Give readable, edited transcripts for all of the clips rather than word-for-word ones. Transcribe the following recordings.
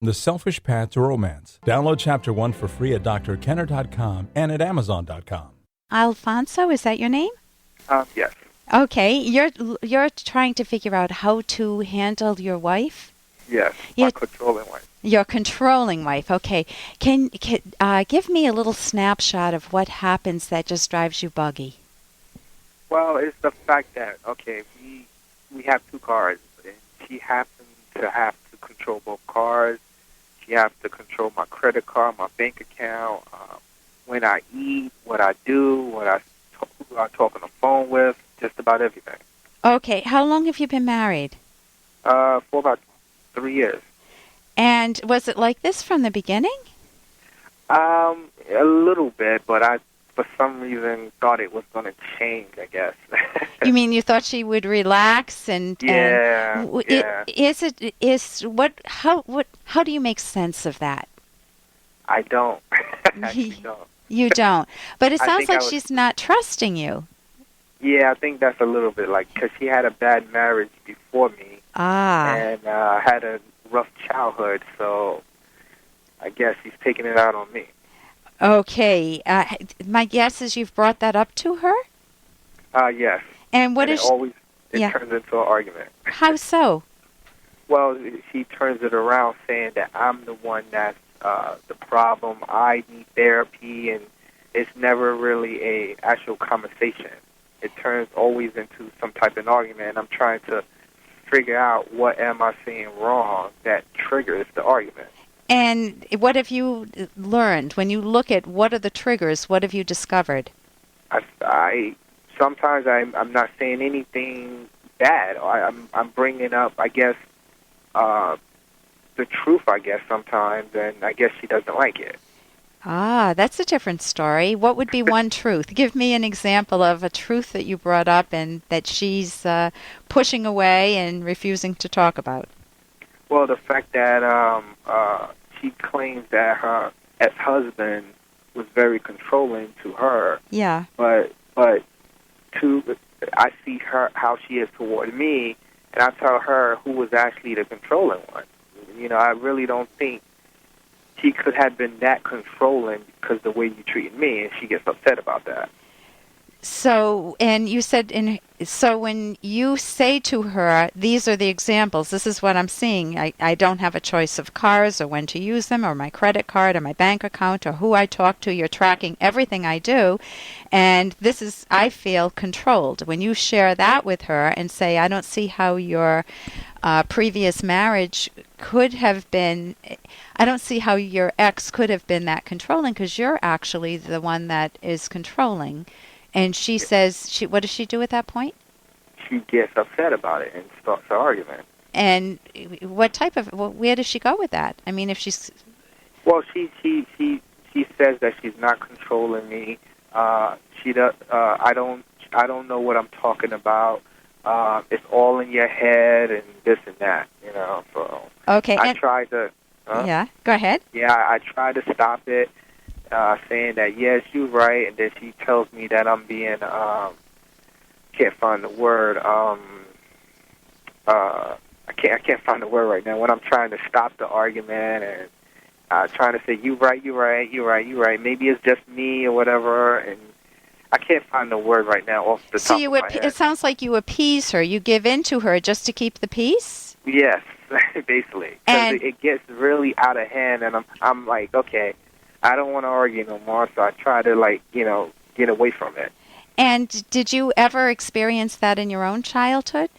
The Selfish Path to Romance. Download Chapter 1 for free at drkenner.com and at amazon.com. Alfonso, is that your name? Yes. Okay, you're trying to figure out how to handle your wife? Yes, my controlling wife. Your controlling wife, okay. Can give me a little snapshot of what happens that just drives you buggy? Well, it's the fact that, okay, we have two cars, and she happens to have to control both cars. She has to control my credit card, my bank account, when I eat, what I do, who I talk on the phone with, just about everything. Okay, how long have you been married? For about 3 years. And was it like this from the beginning? A little bit, but I, for some reason, thought it was going to change, I guess. You mean you thought she would relax and Yeah. How do you make sense of that? I don't. Actually don't. You don't. But it sounds like she's not trusting you. Yeah, I think that's a little bit because she had a bad marriage before me. And had a rough childhood, so I guess she's taking it out on me. Okay. My guess is you've brought that up to her? Yes. And what is it turns into an argument. How so? Well, she turns it around saying that I'm the one that's the problem. I need therapy, and it's never really a actual conversation. It turns always into some type of argument, and I'm trying to figure out what am I saying wrong that triggers the argument. And what have you learned? When you look at what are the triggers, what have you discovered? Sometimes I'm not saying anything bad. I'm bringing up, I guess, the truth, I guess, sometimes, and I guess she doesn't like it. That's a different story. What would be one truth? Give me an example of a truth that you brought up and that she's pushing away and refusing to talk about. Well, the fact that she claims that her ex-husband was very controlling to her. Yeah. But I see her how she is toward me, and I tell her who was actually the controlling one. You know, I really don't think she could have been that controlling because the way you treated me, and she gets upset about that. So, and you said, so when you say to her, these are the examples, this is what I'm seeing, I don't have a choice of cars or when to use them or my credit card or my bank account or who I talk to, you're tracking everything I do, and this is, I feel, controlled. When you share that with her and say, I don't see how your previous marriage could have been, I don't see how your ex could have been that controlling because you're actually the one that is controlling. And she says, what does she do at that point? She gets upset about it and starts an argument. And where does she go with that? I mean, if she's... Well, she says that she's not controlling me. I don't know what I'm talking about. It's all in your head and this and that, you know. So okay. I tried to... Yeah, go ahead. Yeah, I tried to stop it. Saying that, yes, you're right, and then she tells me that I'm being, can't find the word, I can't find the word right now, when I'm trying to stop the argument and trying to say, you're right, maybe it's just me or whatever, and I can't find the word right now off the top of my head. It sounds like you appease her, you give in to her just to keep the peace? Yes, basically, because it gets really out of hand, and I'm like, okay, I don't want to argue no more, so I try to, get away from it. And did you ever experience that in your own childhood?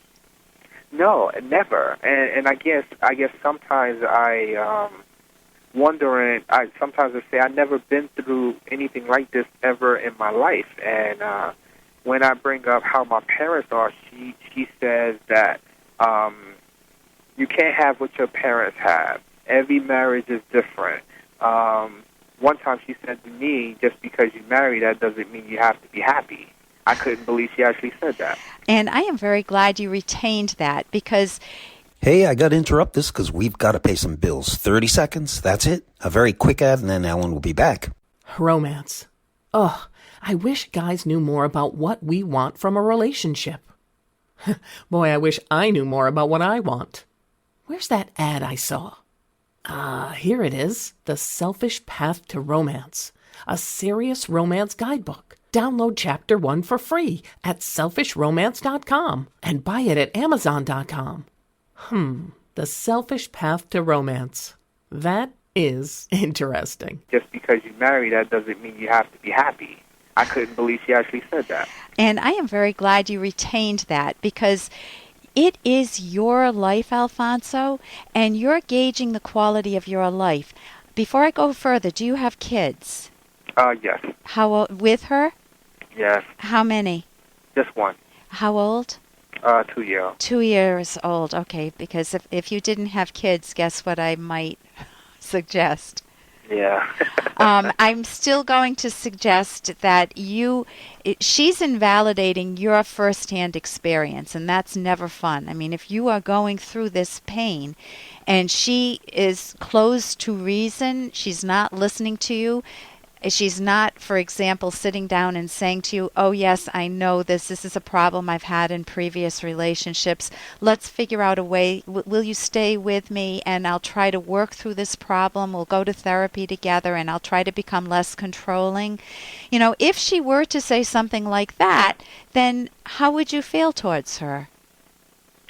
No, never. And I guess sometimes sometimes I say I've never been through anything like this ever in my life. And when I bring up how my parents are, she says that you can't have what your parents have. Every marriage is different. One time she said to me, just because you marry, that doesn't mean you have to be happy. I couldn't believe she actually said that. And I am very glad you retained that because... Hey, I got to interrupt this because we've got to pay some bills. 30 seconds, that's it. A very quick ad, and then Ellen will be back. Romance. Ugh, I wish guys knew more about what we want from a relationship. Boy, I wish I knew more about what I want. Where's that ad I saw? Here it is. The Selfish Path to Romance. A serious romance guidebook. Download Chapter 1 for free at selfishromance.com and buy it at amazon.com. The Selfish Path to Romance. That is interesting. Just because you marry, that doesn't mean you have to be happy. I couldn't believe she actually said that. And I am very glad you retained that, because it is your life, Alfonso, and you're gauging the quality of your life. Before I go further, do you have kids? Yes. How old? With her? Yes. How many? Just one. How old? 2 years old. 2 years old. Okay, because if you didn't have kids, guess what I might suggest? Yeah. I'm still going to suggest that she's invalidating your firsthand experience, and that's never fun. I mean, if you are going through this pain and she is closed to reason, she's not listening to you, she's not, for example, sitting down and saying to you, oh, yes, I know this is a problem I've had in previous relationships. Let's figure out a way. Will you stay with me, and I'll try to work through this problem. We'll go to therapy together, and I'll try to become less controlling. You know, if she were to say something like that, then how would you feel towards her?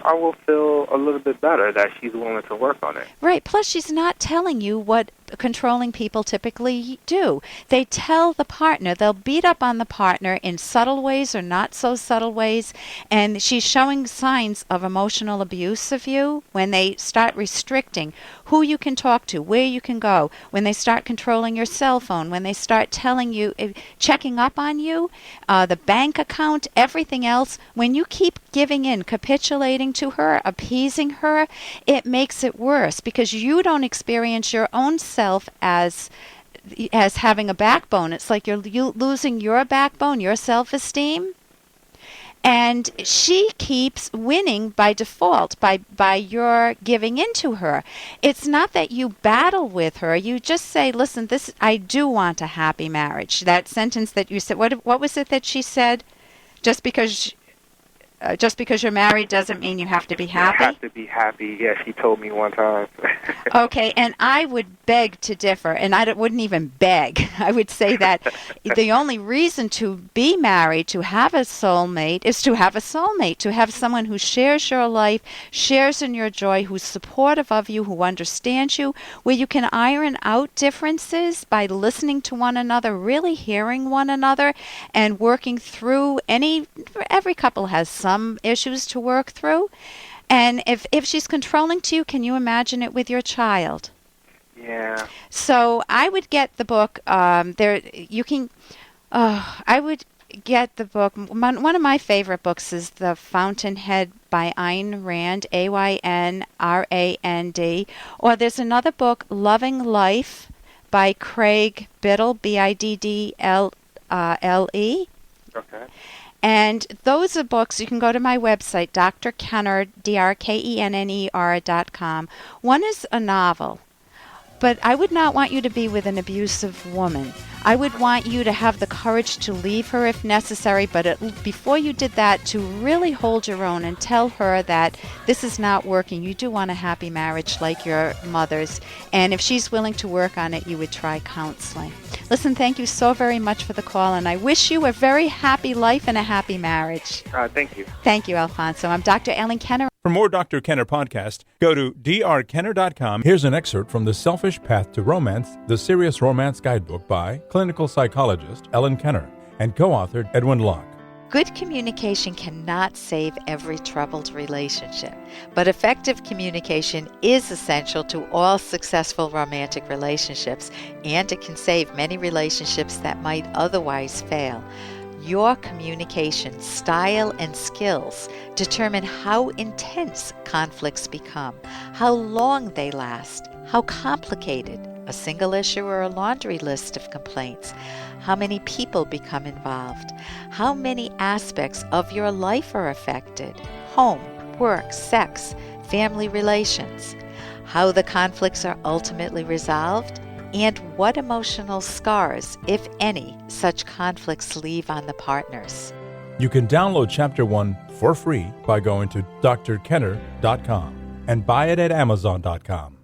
I will feel a little bit better that she's willing to work on it. Right. Plus, she's not telling you what controlling people typically do. They tell the partner, they'll beat up on the partner in subtle ways or not so subtle ways, and she's showing signs of emotional abuse of you when they start restricting who you can talk to, where you can go, when they start controlling your cell phone, when they start telling you, checking up on you, the bank account, everything else. When you keep giving in, capitulating to her, appeasing her, it makes it worse, because you don't experience your own self as having a backbone. It's like you're losing your backbone, your self-esteem. And she keeps winning by default, by your giving in to her. It's not that you battle with her. You just say, listen, I do want a happy marriage. That sentence that you said, what was it that she said? Just because you're married doesn't mean you have to be happy? You have to be happy. Yeah, she told me one time. Okay, and I would beg to differ, and I wouldn't even beg. I would say that the only reason to be married, to have a soulmate, is to have a soulmate, to have someone who shares your life, shares in your joy, who's supportive of you, who understands you, where you can iron out differences by listening to one another, really hearing one another, and working through every couple has some issues to work through. And if she's controlling to you, can you imagine it with your child? Yeah. So I would get the book. I would get the book. One of my favorite books is The Fountainhead by Ayn Rand, Aynrand. Or there's another book, Loving Life by Craig Biddle, Biddle. Okay. And those are books. You can go to my website, Dr. Kennard, drkenner.com. One is a novel, but I would not want you to be with an abusive woman. I would want you to have the courage to leave her if necessary, but before you did that, to really hold your own and tell her that this is not working. You do want a happy marriage like your mother's, and if she's willing to work on it, you would try counseling. Listen, thank you so very much for the call, and I wish you a very happy life and a happy marriage. Thank you. Thank you, Alfonso. I'm Dr. Ellen Kenner. For more Dr. Kenner podcast, go to drkenner.com. Here's an excerpt from The Selfish Path to Romance, the Serious Romance Guidebook by clinical psychologist Ellen Kenner and co-authored Edwin Locke. Good communication cannot save every troubled relationship, but effective communication is essential to all successful romantic relationships, and it can save many relationships that might otherwise fail. Your communication style and skills determine how intense conflicts become, how long they last, how complicated a single issue or a laundry list of complaints, how many people become involved, how many aspects of your life are affected, home, work, sex, family relations, how the conflicts are ultimately resolved, and what emotional scars, if any, such conflicts leave on the partners. You can download Chapter 1 for free by going to drkenner.com and buy it at amazon.com.